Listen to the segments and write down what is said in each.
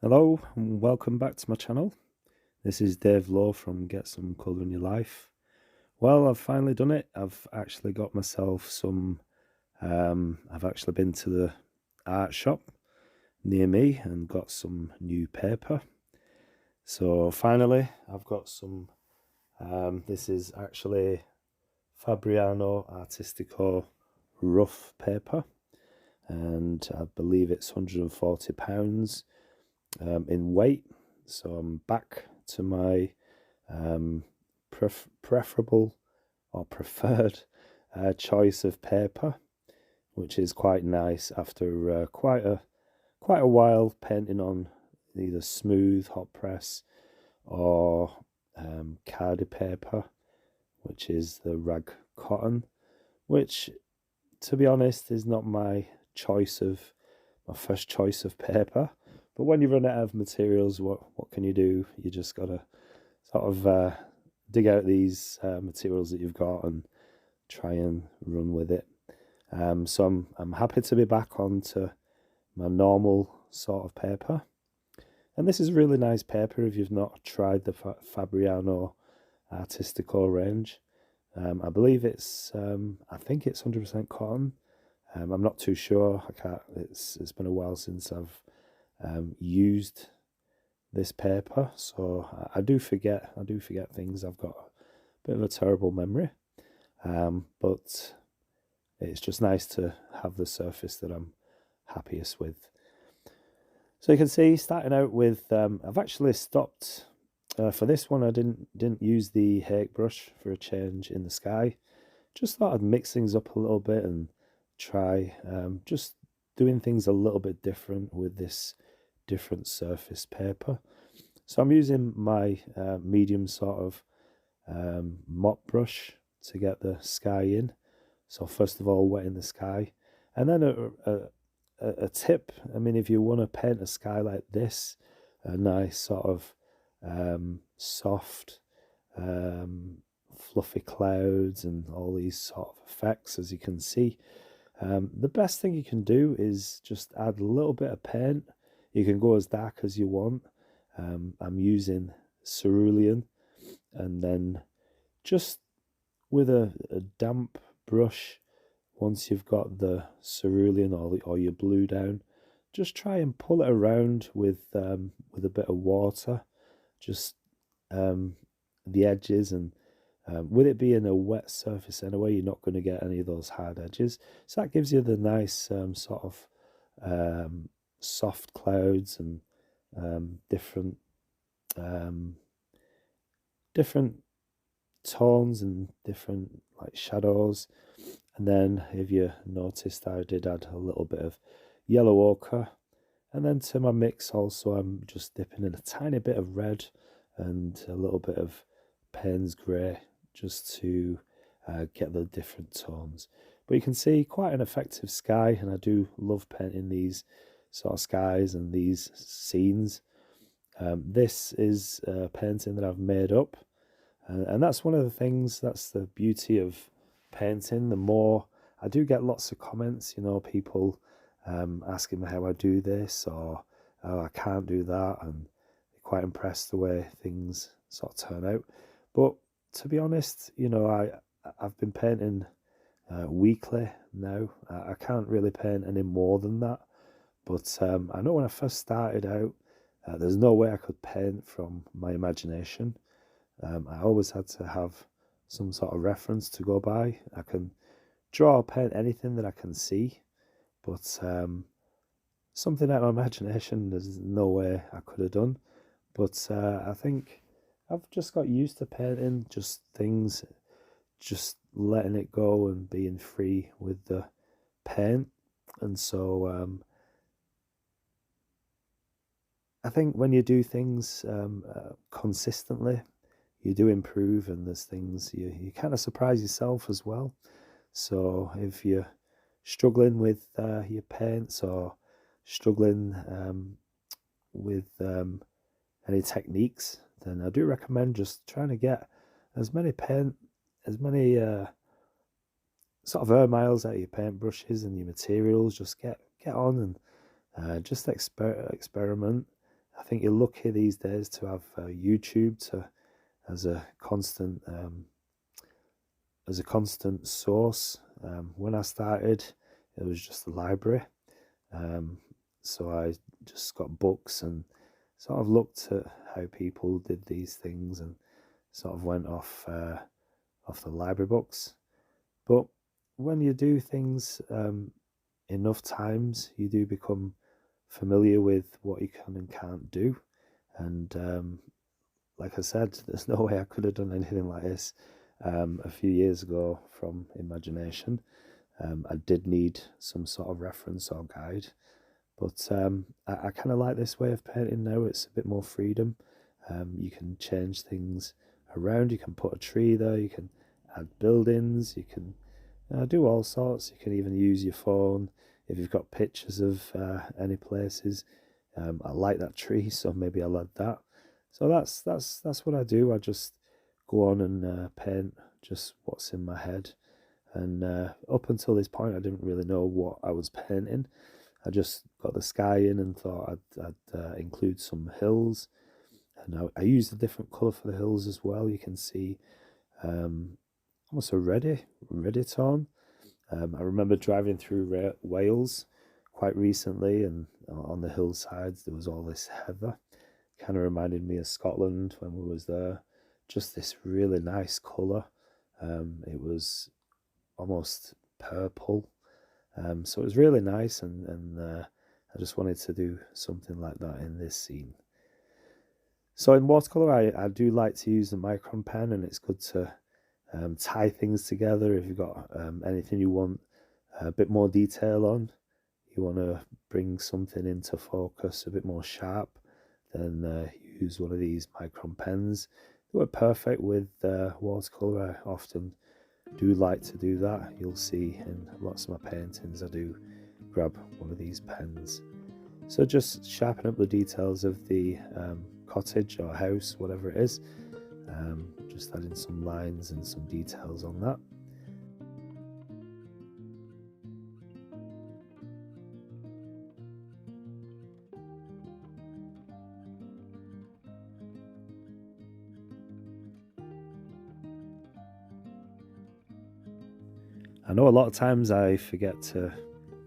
Hello and welcome back to my channel. This is Dave Lowe from Get Some Colour in Your Life. Well, I've finally done it. I've actually got myself some, I've actually been to the art shop near me and got some new paper. So finally I've got some, this is actually Fabriano artistico rough paper, and I believe it's £140 in weight. So I'm back to my preferable or preferred choice of paper, which is quite nice after quite a while painting on either smooth hot press or cardi paper, which is the rag cotton, which, to be honest, is not my first choice of paper. But when you run out of materials, what can you do? You just gotta sort of dig out these materials that you've got and try and run with it. So I'm happy to be back onto my normal sort of paper, and this is really nice paper. If you've not tried the Fabriano Artistico range, I believe I think it's 100% cotton. I'm not too sure. I can't. It's been a while since I've used this paper, so I do forget. I do forget things. I've got a bit of a terrible memory, but it's just nice to have the surface that I'm happiest with. So you can see, starting out with, I've actually stopped for this one. I didn't use the Hake brush for a change in the sky. Just thought I'd mix things up a little bit and try just doing things a little bit different with this different surface paper. So I'm using my medium sort of mop brush to get the sky in. So first of all, wetting the sky, and then a tip. I mean, if you want to paint a sky like this, a nice sort of soft, fluffy clouds and all these sort of effects, as you can see, the best thing you can do is just add a little bit of paint. You can go as dark as you want. I'm using cerulean, and then just with a damp brush, once you've got the cerulean or your blue down, just try and pull it around with a bit of water, just the edges, and with it being a wet surface anyway, you're not going to get any of those hard edges. So that gives you the nice sort of soft clouds and different different tones and different like shadows. And then, if you noticed, I did add a little bit of yellow ochre, and then to my mix also I'm just dipping in a tiny bit of red and a little bit of Payne's grey, just to get the different tones. But you can see quite an effective sky, and I do love painting these sort of skies and these scenes. This is a painting that I've made up, and that's one of the things, that's the beauty of painting. The more I do get lots of comments, people asking me how I do this, or oh, I can't do that, and they're quite impressed the way things sort of turn out. But to be honest, I've been painting weekly now. I can't really paint any more than that. But I know when I first started out, there's no way I could paint from my imagination. I always had to have some sort of reference to go by. I can draw or paint anything that I can see, but something out of my imagination, there's no way I could have done. But I think I've just got used to painting just things, just letting it go and being free with the paint. And so I think when you do things consistently, you do improve, and there's things you kind of surprise yourself as well. So if you're struggling with your paints, or struggling with any techniques, then I do recommend just trying to get as many sort of air miles out of your paint brushes and your materials. Just get on and just experiment. I think you're lucky these days to have YouTube as a constant source. When I started, it was just the library, so I just got books and sort of looked at how people did these things and sort of went off the library books. But when you do things enough times, you do become familiar with what you can and can't do. And like I said, there's no way I could have done anything like this a few years ago from imagination. I did need some sort of reference or guide, but I kind of like this way of painting now. It's a bit more freedom. You can change things around. You can put a tree there. You can add buildings. You can do all sorts. You can even use your phone if you've got pictures of any places. I like that tree, so maybe I'll add that. So that's what I do. I just go on and paint just what's in my head. And up until this point, I didn't really know what I was painting. I just got the sky in and thought I'd include some hills. And I used a different colour for the hills as well. You can see almost a reddy tone. I remember driving through Wales quite recently, and on the hillsides there was all this heather. Kind of reminded me of Scotland when we was there. Just this really nice colour. It was almost purple. So it was really nice, and I just wanted to do something like that in this scene. So in watercolour, I do like to use the micron pen, and it's good to tie things together. If you've got anything you want a bit more detail on, you want to bring something into focus a bit more sharp, then use one of these micron pens. They work perfect with watercolour. I often do like to do that. You'll see in lots of my paintings I do grab one of these pens. So just sharpen up the details of the cottage or house, whatever it is. Just adding some lines and some details on that. I know a lot of times I forget to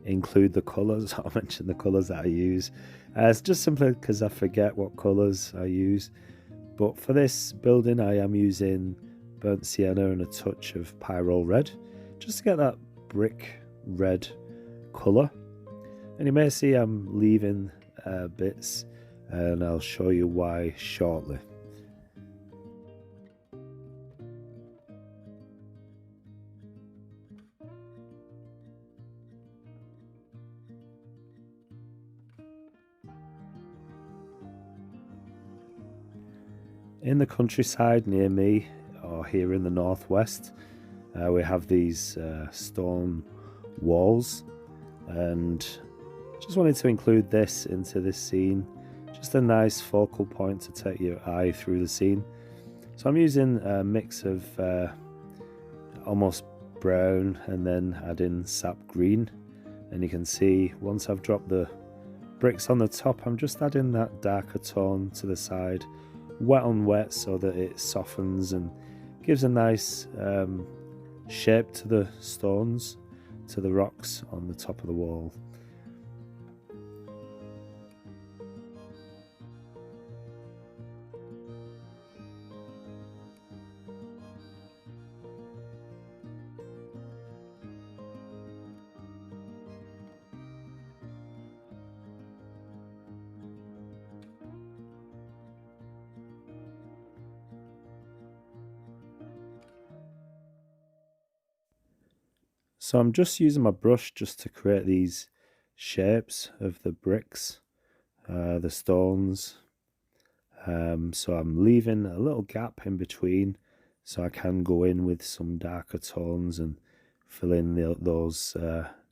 include the colours or mention the colours that I use. It's just simply because I forget what colours I use. But for this building, I am using burnt sienna and a touch of pyrrole red, just to get that brick red colour. And you may see I'm leaving bits, and I'll show you why shortly. In the countryside near me, or here in the northwest, we have these stone walls, and just wanted to include this into this scene. Just a nice focal point to take your eye through the scene. So I'm using a mix of almost brown and then add in sap green, and you can see once I've dropped the bricks on the top, I'm just adding that darker tone to the side, wet on wet, so that it softens and gives a nice shape to the stones, to the rocks on the top of the wall. So I'm just using my brush just to create these shapes of the bricks, the stones. So I'm leaving a little gap in between so I can go in with some darker tones and fill in those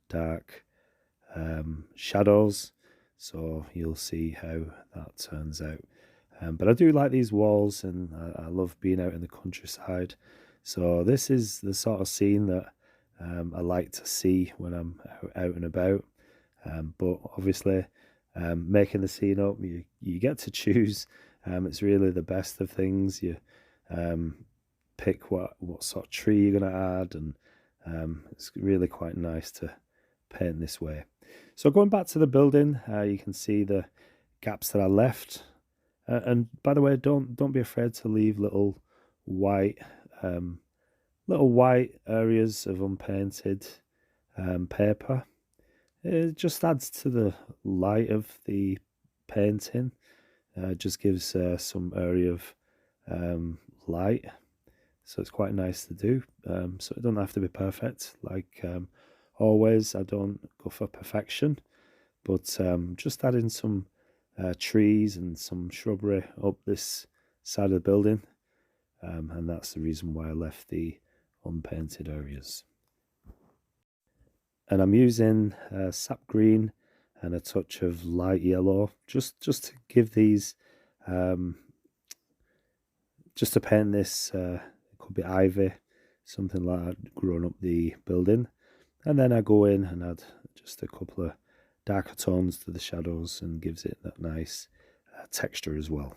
dark shadows. So you'll see how that turns out. But I do like these walls, and I love being out in the countryside. So this is the sort of scene that I like to see when I'm out and about. But obviously making the scene up. You get to choose. It's really the best of things. You pick what sort of tree you're going to add, and it's really quite nice to paint this way. So going back to the building, you can see the gaps that I left. And by the way, don't be afraid to leave little white areas of unpainted paper. It just adds to the light of the painting. Just gives some area of light, so it's quite nice to do. So it doesn't have to be perfect. Like always, I don't go for perfection, but just adding some trees and some shrubbery up this side of the building, and that's the reason why I left the unpainted areas. And I'm using sap green and a touch of light yellow, just to give these, just to paint this. It could be ivy, something like that, growing up the building. And then I go in and add just a couple of darker tones to the shadows, and gives it that nice texture as well.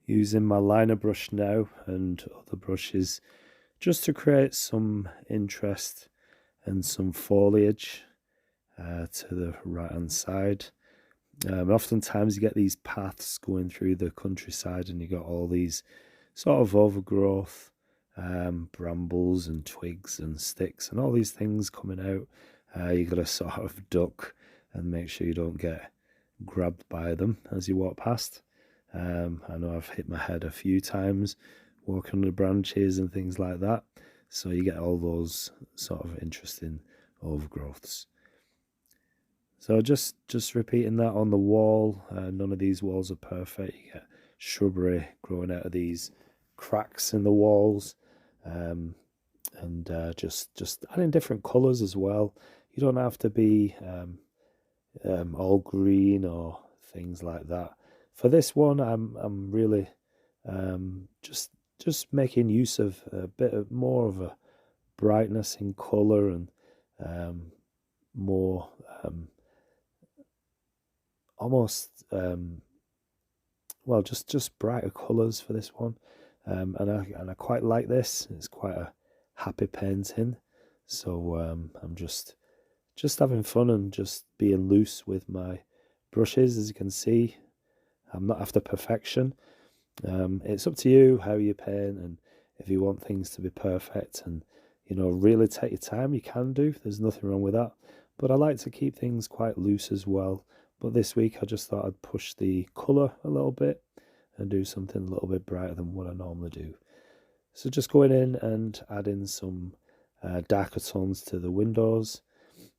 using my liner brush now and other brushes just to create some interest and some foliage to the right hand side. Oftentimes you get these paths going through the countryside and you got all these sort of overgrowth, brambles and twigs and sticks and all these things coming out. You got to sort of duck and make sure you don't get grabbed by them as you walk past. I know I've hit my head a few times walking on the branches and things like that, so you get all those sort of interesting overgrowths. So just repeating that on the wall. None of these walls are perfect. You get shrubbery growing out of these cracks in the walls, and just adding different colours as well. You don't have to be all green or things like that. For this one, I'm really just making use of a bit of more of a brightness in colour and more almost well, just brighter colours for this one, and I quite like this. It's quite a happy painting, so I'm just having fun and just being loose with my brushes. As you can see, I'm not after perfection. It's up to you how you paint, and if you want things to be perfect and really take your time, you can do. There's nothing wrong with that, but I like to keep things quite loose as well. But this week I just thought I'd push the colour a little bit and do something a little bit brighter than what I normally do. So just going in and adding some darker tones to the windows.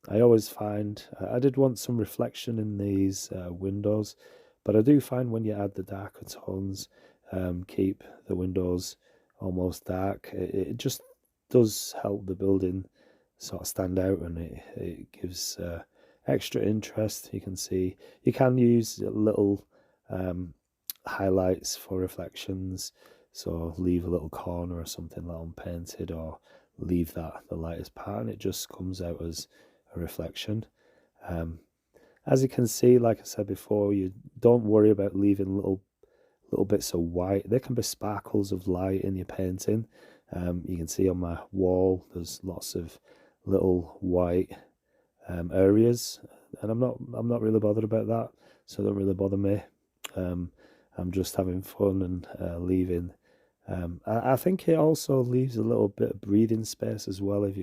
I always find, I did want some reflection in these windows, but I do find when you add the darker tones, keep the windows almost dark, it just does help the building sort of stand out, and it gives extra interest. You can see you can use little highlights for reflections, so leave a little corner or something like unpainted, or leave that the lightest part and it just comes out as a reflection. As you can see, like I said before, you don't worry about leaving little bits of white. There can be sparkles of light in your painting. You can see on my wall there's lots of little white areas, and I'm not really bothered about that, so it don't really bother me. I'm just having fun and leaving. I think it also leaves a little bit of breathing space as well. If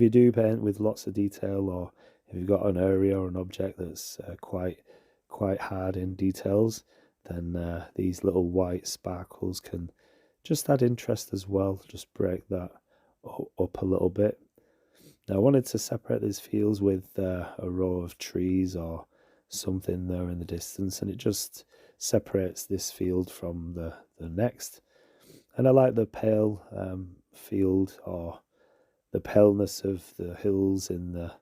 you do paint with lots of detail, or if you've got an area or an object that's quite hard in details, then these little white sparkles can just add interest as well. Just break that up a little bit. Now I wanted to separate these fields with a row of trees or something there in the distance, and it just separates this field from the next. And I like the pale field, or the paleness of the hills in the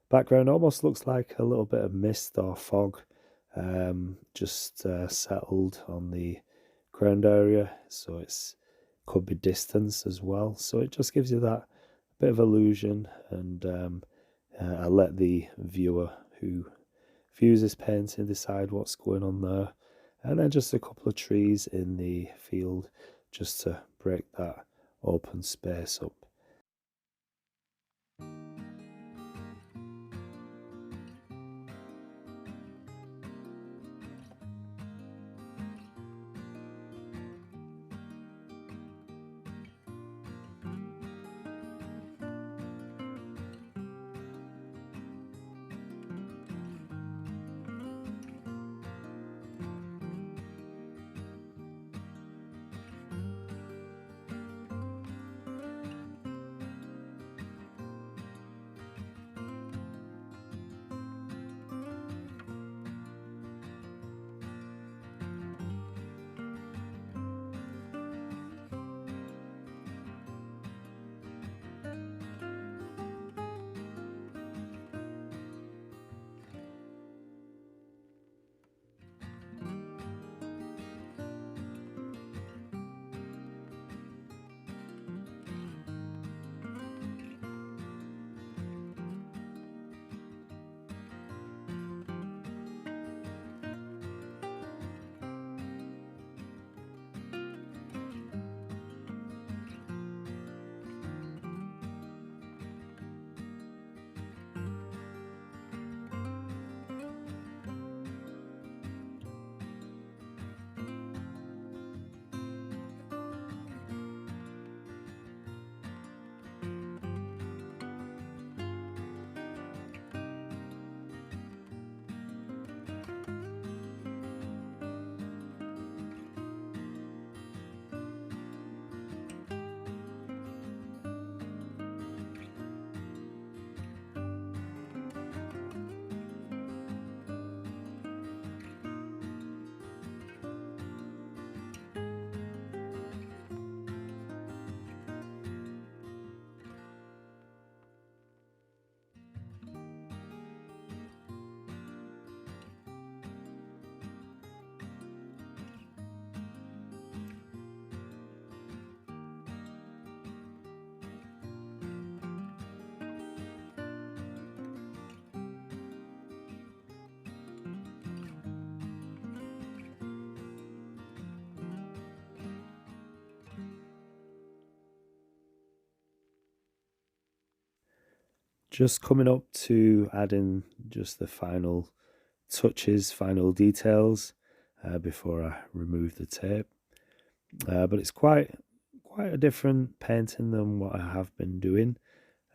background. Almost looks like a little bit of mist or fog just settled on the ground area, so it's could be distance as well, so it just gives you that bit of illusion. And I let the viewer who views this painting decide what's going on there. And then just a couple of trees in the field just to break that open space up. Just coming up to adding just the final touches, final details before I remove the tape. But it's quite a different painting than what I have been doing.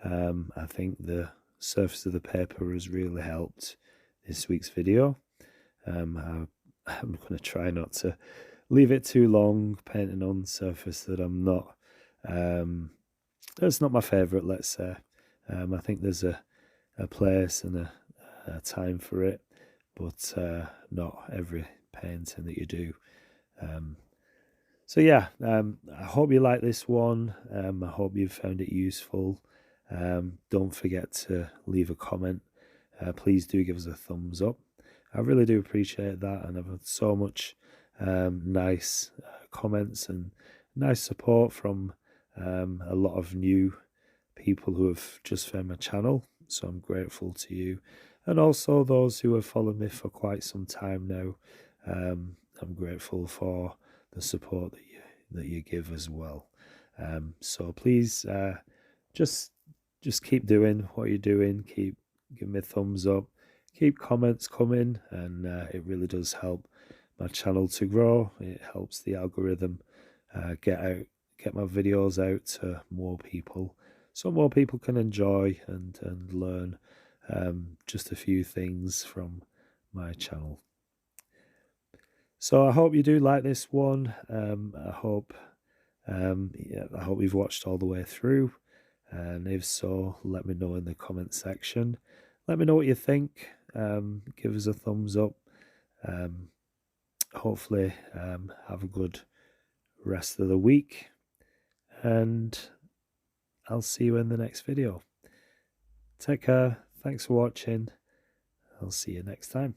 I think the surface of the paper has really helped this week's video. I'm going to try not to leave it too long painting on surface that I'm not that's not my favorite, let's say. I think there's a place and a time for it, but not every painting that you do. So yeah, I hope you like this one. I hope you found it useful. Don't forget to leave a comment. Please do give us a thumbs up. I really do appreciate that, and I've had so much nice comments and nice support from a lot of new people who have just found my channel. So I'm grateful to you, and also those who have followed me for quite some time now. I'm grateful for the support that you give as well. So please just keep doing what you're doing. Keep giving me a thumbs up. Keep comments coming, and it really does help my channel to grow. It helps the algorithm get my videos out to more people, so more people can enjoy and learn just a few things from my channel. So I hope you do like this one. I hope you've watched all the way through, and if so, let me know in the comment section. Let me know what you think. Give us a thumbs up. Hopefully have a good rest of the week, and I'll see you in the next video. Take care. Thanks for watching. I'll see you next time.